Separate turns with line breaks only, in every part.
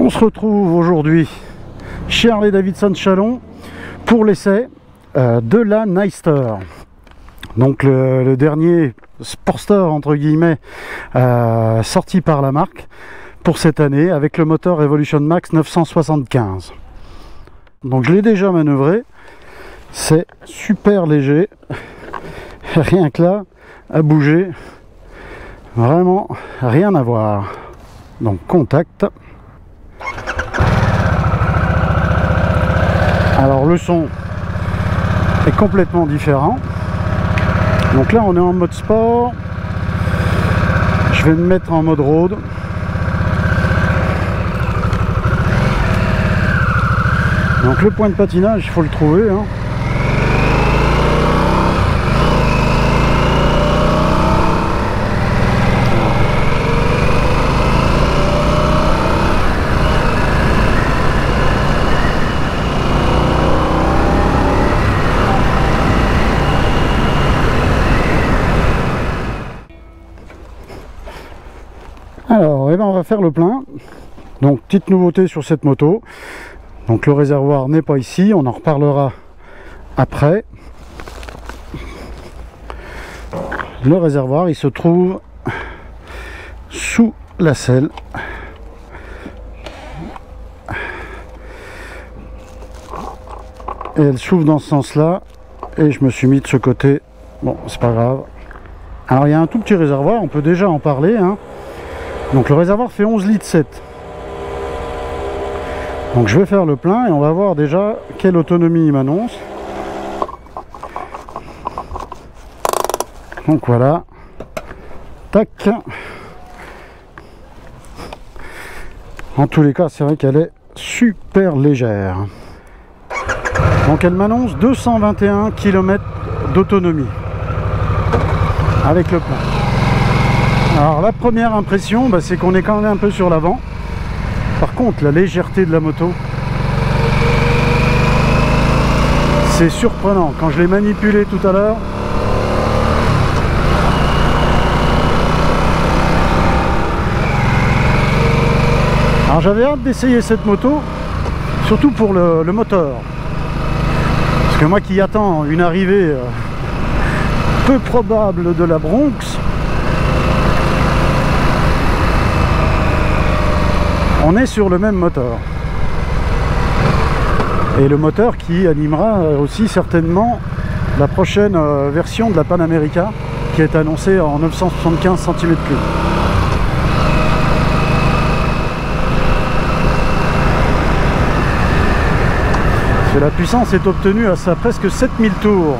On se retrouve aujourd'hui chez Harley-Davidson Chalon pour l'essai de la Nightster. Donc le dernier Sportster entre guillemets sorti par la marque pour cette année avec le moteur Evolution Max 975. Donc je l'ai déjà manœuvré, c'est super léger, rien que là à bouger, vraiment rien à voir. Donc contact. Alors le son est complètement différent. Donc là on est en mode sport. Je vais me mettre en mode road. Donc le point de patinage, il faut le trouver, hein. Alors, on va faire le plein. Donc, petite nouveauté sur cette moto. Donc, le réservoir n'est pas ici. On en reparlera après. Le réservoir, il se trouve sous la selle. Et elle s'ouvre dans ce sens-là. Et je me suis mis de ce côté. Bon, c'est pas grave. Alors, il y a un tout petit réservoir. On peut déjà en parler, hein. Donc le réservoir fait 11 litres 7. Donc je vais faire le plein et on va voir déjà quelle autonomie il m'annonce. Donc voilà. Tac. En tous les cas, c'est vrai qu'elle est super légère. Donc elle m'annonce 221 km d'autonomie avec le plein. Alors la première impression, c'est qu'on est quand même un peu sur l'avant. Par contre, la légèreté de la moto, c'est surprenant. Quand je l'ai manipulé tout à l'heure, alors j'avais hâte d'essayer cette moto, surtout pour le moteur. Parce que moi qui attends une arrivée peu probable de la Bronx, on est sur le même moteur. Et le moteur qui animera aussi certainement la prochaine version de la Pan America qui est annoncée en 975 cm3. La puissance est obtenue à presque 7000 tours.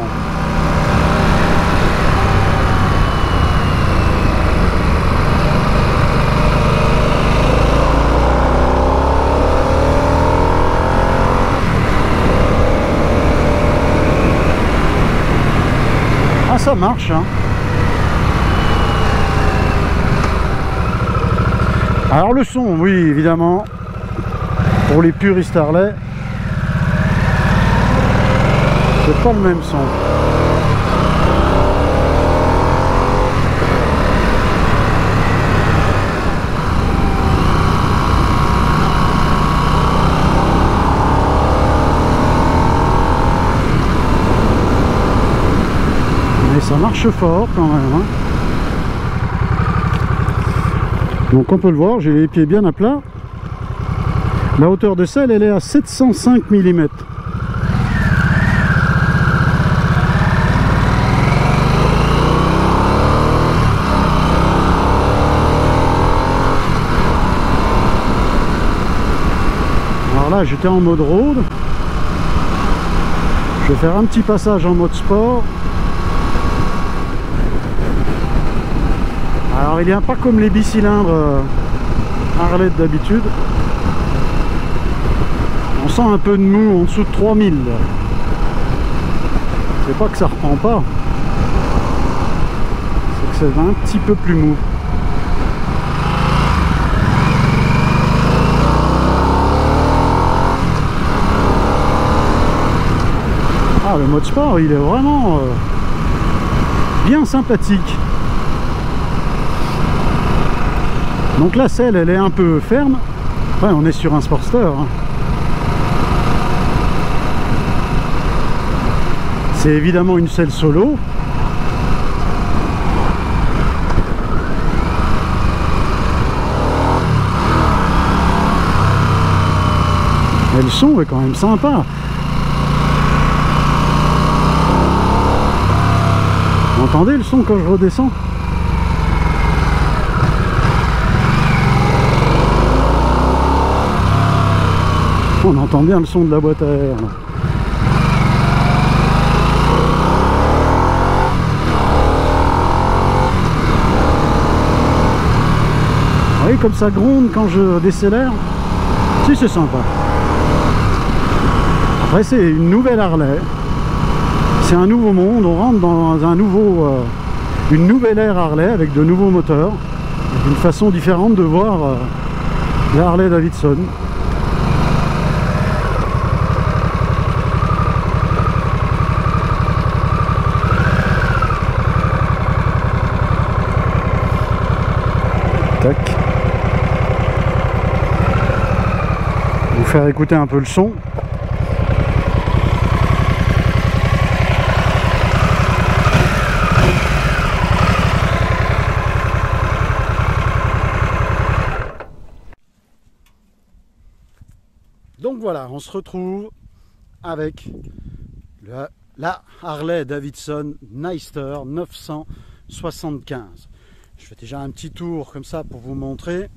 Ça marche, hein. Alors le son, oui évidemment, pour les puristes Harley, c'est pas le même son. Ça marche fort quand même, hein. Donc on peut le voir, j'ai les pieds bien à plat. La hauteur de selle, elle est à 705 mm. Alors là j'étais en mode road. Je vais faire un petit passage en mode sport. Alors il n'est pas comme les bicylindres Harley d'habitude. On sent un peu de mou en dessous de 3000. C'est pas que ça reprend pas. C'est que c'est un petit peu plus mou. Ah, le mode sport il est vraiment bien sympathique. Donc la selle elle est un peu ferme, Ouais, on est sur un Sportster, hein. C'est évidemment une selle solo. Mais le son est quand même sympa. Vous entendez le son quand je redescends? On entend bien le son de la boîte à air. Là. Vous voyez comme ça gronde quand je décélère? Si, c'est sympa. Après c'est une nouvelle Harley. C'est un nouveau monde, on rentre dans un nouveau, une nouvelle ère Harley avec de nouveaux moteurs. Avec une façon différente de voir la Harley Davidson. Tac. Vous faire écouter un peu le son. Donc voilà, on se retrouve avec la Harley Davidson Nyster 975. Je fais déjà un petit tour comme ça pour vous montrer.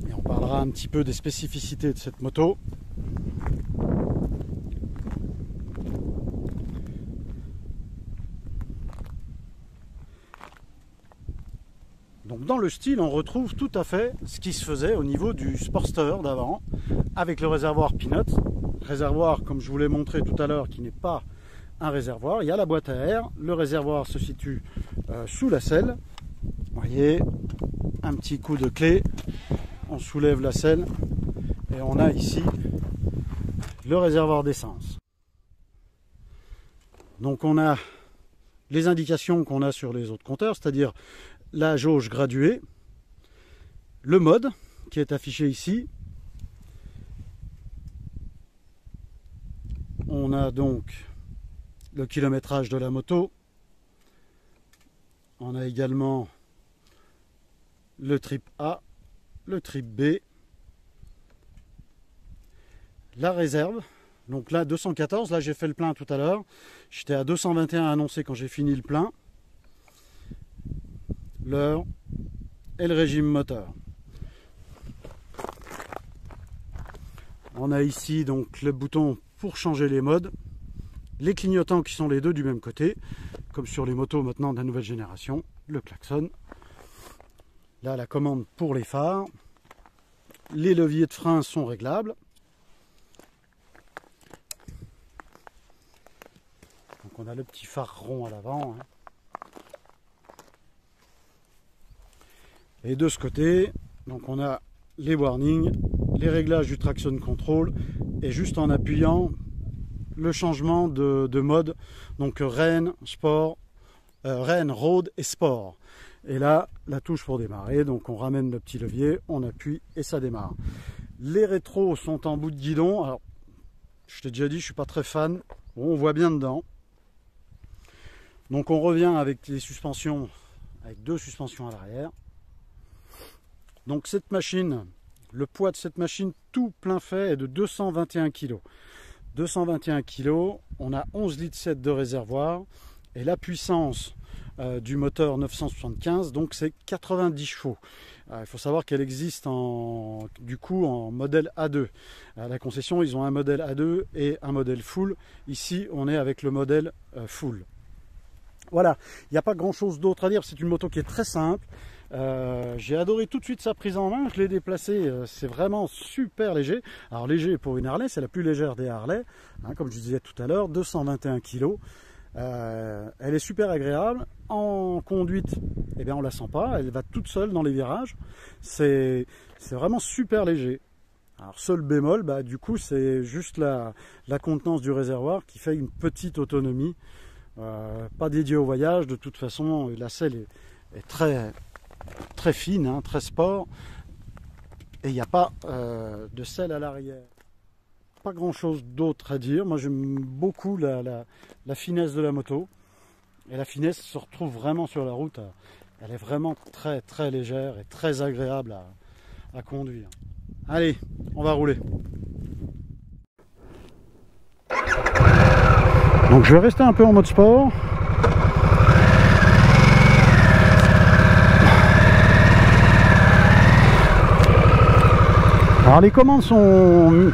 Et on parlera un petit peu des spécificités de cette moto. Donc dans le style, on retrouve tout à fait ce qui se faisait au niveau du Sportster d'avant, avec le réservoir Peanut. Réservoir, comme je vous l'ai montré tout à l'heure, qui n'est pas un réservoir. Il y a la boîte à air, le réservoir se situe sous la selle. Vous voyez, un petit coup de clé, on soulève la selle et on a ici le réservoir d'essence. Donc on a les indications qu'on a sur les autres compteurs, c'est-à-dire la jauge graduée, le mode qui est affiché ici. On a donc le kilométrage de la moto. On a également le trip A, le trip B, la réserve. Donc là 214, là j'ai fait le plein tout à l'heure. J'étais à 221 annoncé quand j'ai fini le plein. L'heure et le régime moteur. On a ici donc le bouton pour changer les modes, les clignotants qui sont les deux du même côté, comme sur les motos maintenant de la nouvelle génération, le klaxon. Là la commande pour les phares, les leviers de frein sont réglables. Donc on a le petit phare rond à l'avant. Hein. Et de ce côté, donc on a les warnings, les réglages du traction control et juste en appuyant le changement de mode, donc Rain, Sport, Rain, Road et Sport. Et là, la touche pour démarrer, donc on ramène le petit levier, on appuie et ça démarre. Les rétros sont en bout de guidon, alors je t'ai déjà dit, je suis pas très fan, bon, on voit bien dedans. Donc on revient avec les suspensions, avec deux suspensions à l'arrière. Donc cette machine, le poids de cette machine tout plein fait est de 221 kg. 221 kg, on a 11,7 litres de réservoir et la puissance du moteur 975, donc c'est 90 chevaux. Il faut savoir qu'elle existe du coup en modèle A2. À la concession, ils ont un modèle A2 et un modèle full. Ici, on est avec le modèle full. Voilà, il n'y a pas grand chose d'autre à dire, c'est une moto qui est très simple. J'ai adoré tout de suite sa prise en main, je l'ai déplacée, c'est vraiment super léger. Alors léger pour une Harley, c'est la plus légère des Harley, hein, comme je disais tout à l'heure, 221 kg. Elle est super agréable. En conduite, eh bien, on la sent pas, elle va toute seule dans les virages. C'est vraiment super léger. Alors seul bémol, bah, du coup c'est juste la contenance du réservoir qui fait une petite autonomie. Pas dédié au voyage, de toute façon la selle est très fine, hein, très sport. Et il n'y a pas de selle à l'arrière. Pas grand chose d'autre à dire. Moi j'aime beaucoup la finesse de la moto. Et la finesse se retrouve vraiment sur la route. Elle est vraiment très très légère et très agréable à conduire. Allez, on va rouler. Donc je vais rester un peu en mode sport. Alors les commandes sont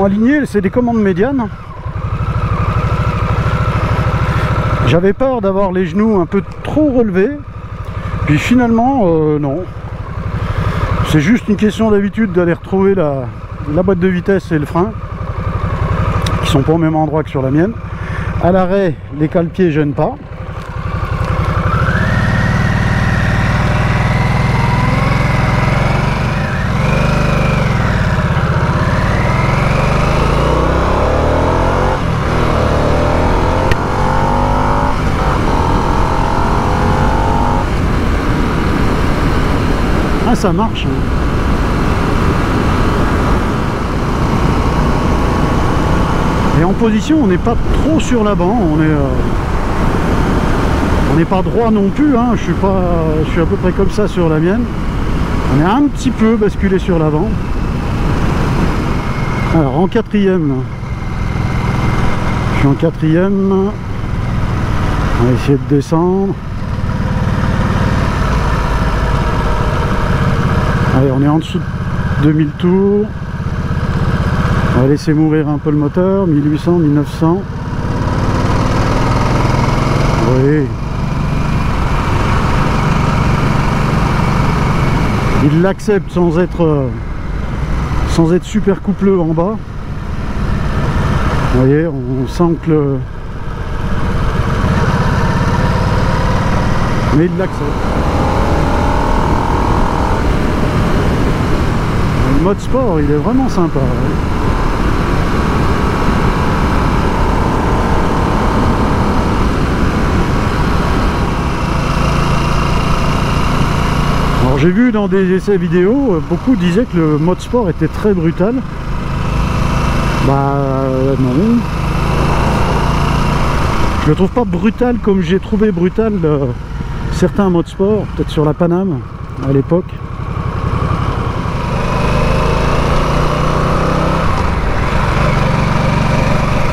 alignées, c'est des commandes médianes. J'avais peur d'avoir les genoux un peu trop relevés, puis finalement non. C'est juste une question d'habitude d'aller retrouver la boîte de vitesse et le frein, qui sont pas au même endroit que sur la mienne. À l'arrêt, les cale-pieds gênent pas. Ah, ça marche. Et en position, on n'est pas trop sur l'avant, on n'est pas droit non plus, hein. Je suis à peu près comme ça sur la mienne. On est un petit peu basculé sur l'avant. Alors en quatrième, je suis en quatrième. On va essayer de descendre. Allez, on est en dessous de 2000 tours. On va laisser mourir un peu le moteur. 1800, 1900. Oui. Il l'accepte sans être super coupleux en bas. Vous voyez, on sent que le... Mais il l'accepte. Le mode sport, il est vraiment sympa. Alors j'ai vu dans des essais vidéo, beaucoup disaient que le mode sport était très brutal. Bah non. Je le trouve pas brutal comme j'ai trouvé brutal certains modes sport, peut-être sur la Paname à l'époque.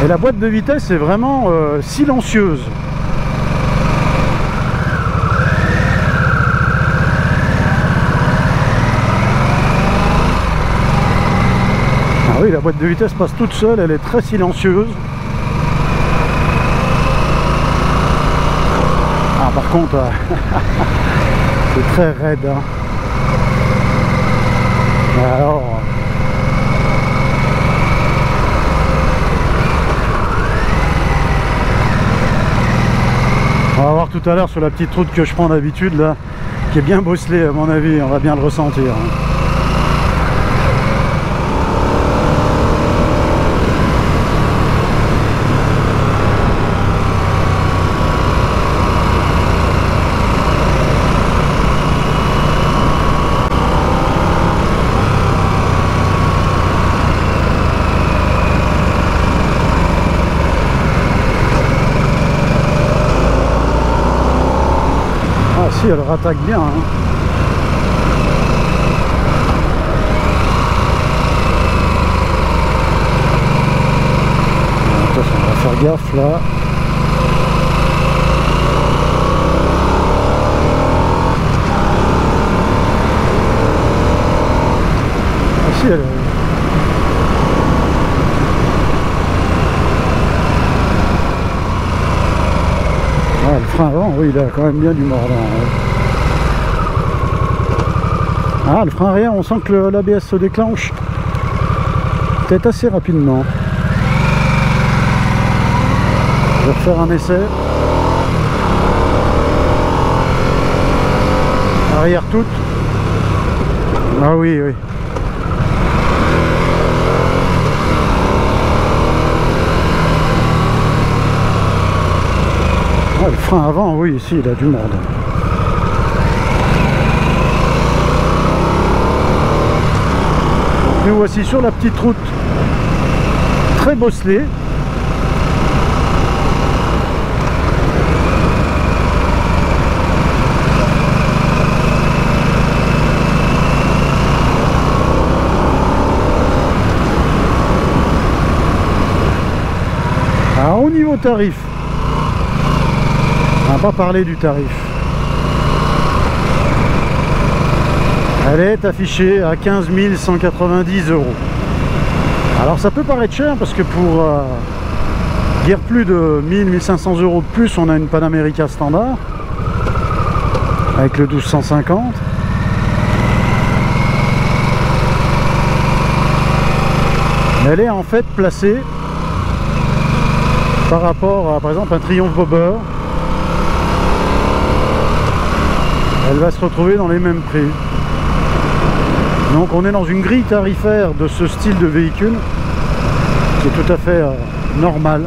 Et la boîte de vitesse est vraiment silencieuse. Ah oui, la boîte de vitesse passe toute seule, elle est très silencieuse. Ah par contre, c'est très raide. Hein. Alors... On va voir tout à l'heure sur la petite route que je prends d'habitude là, qui est bien bosselée à mon avis, on va bien le ressentir. Elle rattaque bien. Hein. Attention, on va faire gaffe là. Ah si, elle... Ah, le frein avant, oui, il a quand même bien du mordant. Ouais. Ah, le frein arrière, on sent que l'ABS se déclenche peut-être assez rapidement. Je vais refaire un essai. Arrière toute. Ah oui, oui. Ah, le frein avant, oui, ici, il a du mordant. Nous voici sur la petite route très bosselée. Alors au niveau tarif, on va pas parler du tarif. Elle est affichée à 15 190 €. Alors ça peut paraître cher parce que pour dire plus de 1000-1500 € de plus, on a une Panamérica standard avec le 1250. Elle est en fait placée par rapport à, par exemple, un Triumph Bobber. Elle va se retrouver dans les mêmes prix. Donc on est dans une grille tarifaire de ce style de véhicule qui est tout à fait normal.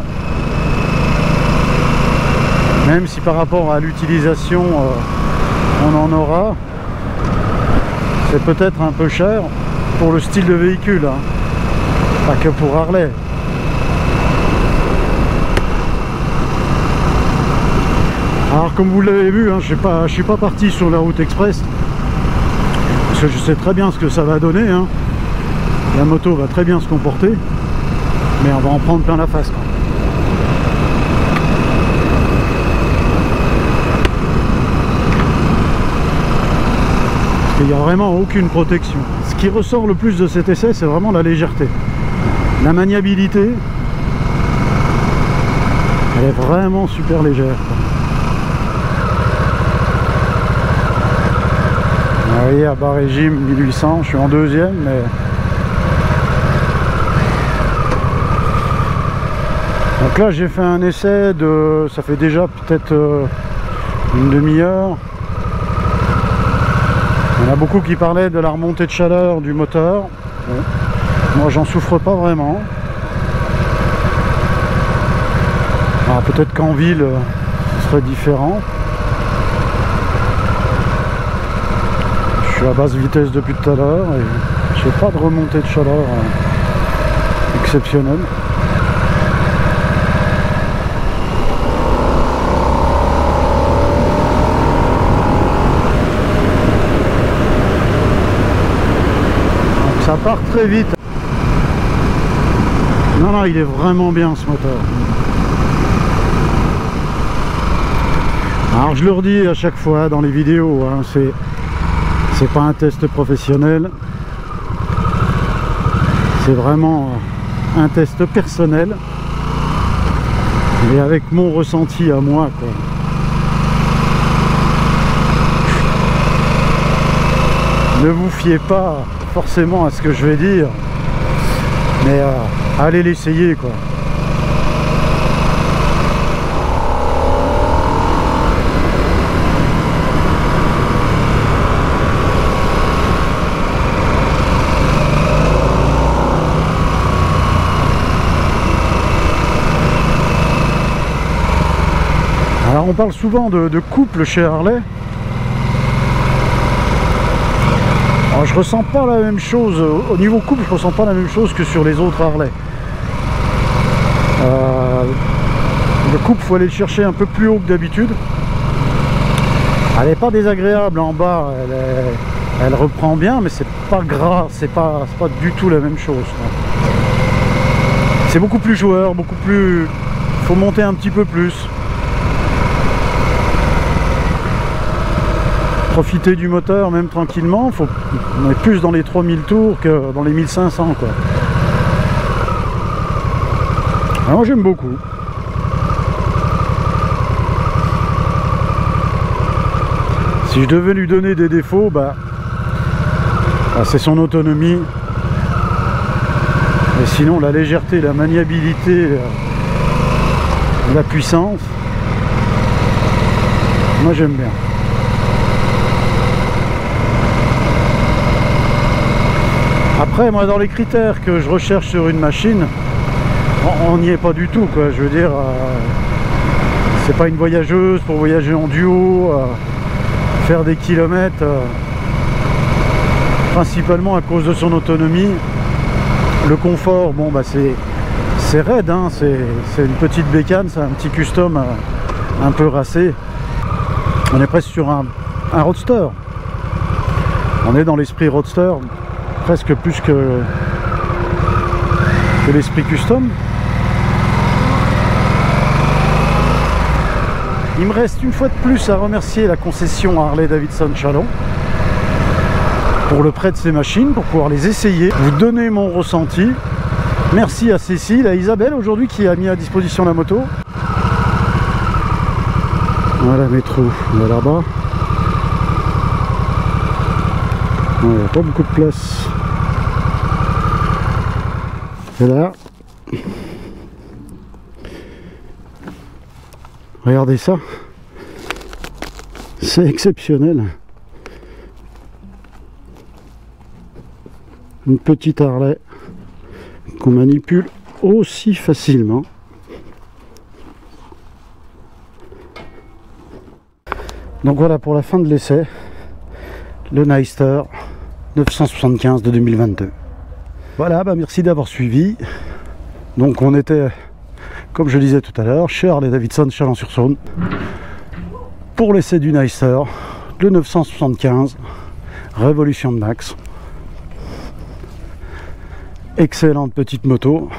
Même si par rapport à l'utilisation on en aura, c'est peut-être un peu cher pour le style de véhicule, hein. Pas que pour Harley. Alors comme vous l'avez vu, hein, je suis pas parti sur la route express parce que je sais très bien ce que ça va donner, hein. La moto va très bien se comporter, mais on va en prendre plein la face, quoi. Parce qu'il n'y a vraiment aucune protection. Ce qui ressort le plus de cet essai, c'est vraiment la légèreté, la maniabilité. Elle est vraiment super légère, quoi. Vous voyez, à bas régime 1800, je suis en deuxième, mais donc là j'ai fait un essai de, ça fait déjà peut-être une demi-heure. Il y en a beaucoup qui parlaient de la remontée de chaleur du moteur. Bon, moi j'en souffre pas vraiment. Alors peut-être qu'en ville ce serait différent. Je suis à basse vitesse depuis tout à l'heure et j'ai pas de remontée de chaleur exceptionnelle. Donc ça part très vite. Non, il est vraiment bien ce moteur. Alors je le redis à chaque fois dans les vidéos, hein, c'est pas un test professionnel, c'est vraiment un test personnel et avec mon ressenti à moi, quoi. Ne vous fiez pas forcément à ce que je vais dire, mais allez l'essayer, quoi. Alors on parle souvent de couple chez Harley. Alors je ressens pas la même chose au niveau couple, je ressens pas la même chose que sur les autres Harley. Le couple, faut aller le chercher un peu plus haut que d'habitude. Elle n'est pas désagréable en bas, elle reprend bien, mais c'est pas gras, c'est pas du tout la même chose. C'est beaucoup plus joueur, beaucoup plus. Faut monter un petit peu plus. Profiter du moteur même tranquillement, on est plus dans les 3000 tours que dans les 1500, quoi. Alors moi j'aime beaucoup. Si je devais lui donner des défauts, c'est son autonomie. Et sinon la légèreté, la maniabilité, la puissance, moi j'aime bien. Après, moi, dans les critères que je recherche sur une machine, on n'y est pas du tout, quoi. Je veux dire, c'est pas une voyageuse pour voyager en duo, faire des kilomètres, principalement à cause de son autonomie. Le confort, bon bah c'est raide, hein, c'est une petite bécane, c'est un petit custom un peu racé. On est presque sur un roadster. On est dans l'esprit roadster, presque plus que l'esprit custom. Il me reste une fois de plus à remercier la concession Harley-Davidson Chalon pour le prêt de ces machines, pour pouvoir les essayer, vous donner mon ressenti. Merci à Cécile, à Isabelle aujourd'hui qui a mis à disposition la moto. Voilà, métro, on va là-bas. Il n'y a pas beaucoup de place. Et là, regardez ça, c'est exceptionnel. Une petite Harley qu'on manipule aussi facilement. Donc voilà pour la fin de l'essai, le Nyster 975 de 2022. Voilà, bah merci d'avoir suivi. Donc on était, comme je disais tout à l'heure, chez Harley-Davidson Chalon-sur-Saône pour l'essai du Nyster, le 975 Révolution de Max. Excellente petite moto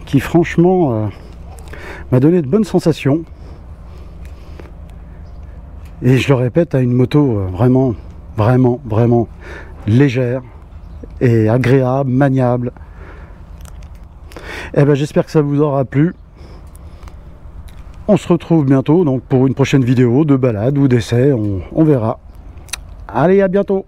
qui franchement m'a donné de bonnes sensations. Et je le répète, à une moto vraiment légère et agréable, maniable. Et ben j'espère que ça vous aura plu. On se retrouve bientôt donc pour une prochaine vidéo de balade ou d'essai, on verra. Allez, à bientôt.